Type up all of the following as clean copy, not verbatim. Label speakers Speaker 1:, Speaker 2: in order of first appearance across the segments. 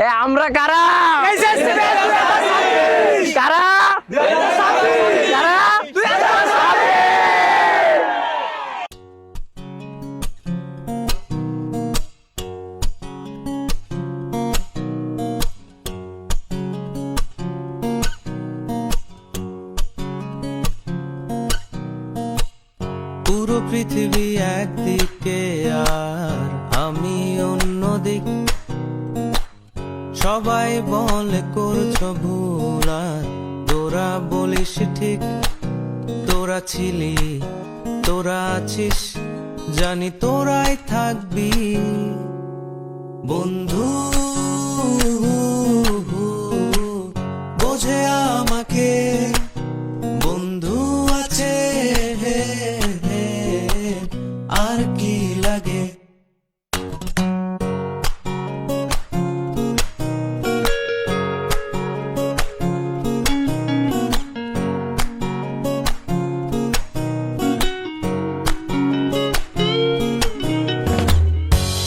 Speaker 1: আমরা কারা কারা কারা
Speaker 2: পুরো পৃথিবী একদিকে আর আমি অন্যদিক, সবাই বলে করছো ভুল আর তোরা বলিস ঠিক। তোরা ছিলি, তোরা আছিস, জানি তোরাই থাকবি বন্ধু। বোঝে আমাকে বন্ধু আছে, আর কি লাগে।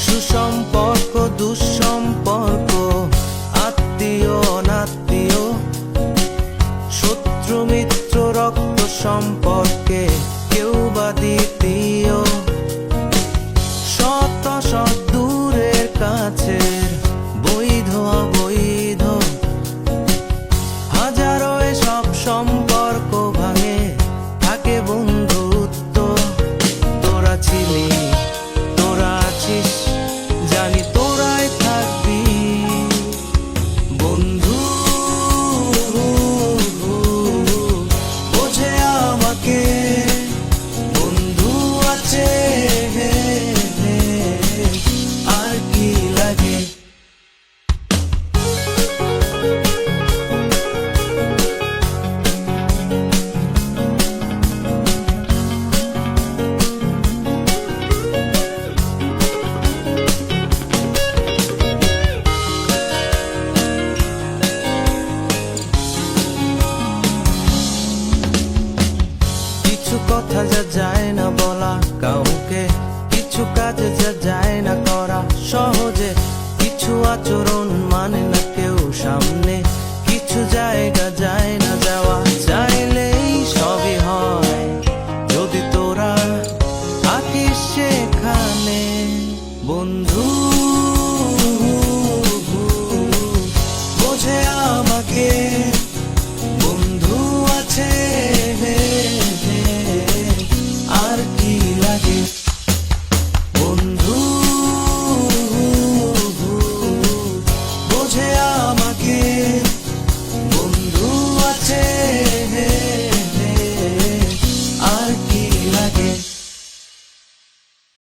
Speaker 2: সুসম্পর্ক দুঃসম্পর্ক, আত্মীয় অনাত্মীয়, শত্রু মিত্র রক্ত সম্পর্কে কেউ বা দ্বিতীয়। শত শত দূরের কাছের, বৈধ অবৈধ, হাজারো এসব সম্পর্ক ভাঙে, থাকে বন্ধুত্ব। তোরা ছিলি, তোরা আছিস, জানি তোরাই থাকবি বন্ধু। বোঝে আমাকে বন্ধু আছে, আর কি লাগে। কিছু কথা যা যায় না বলা কাউকে, কিছু কাজ যা যায় না করা সহজে, কিছু আচরণ মানে না কেউ সামনে, কিছু জায়গা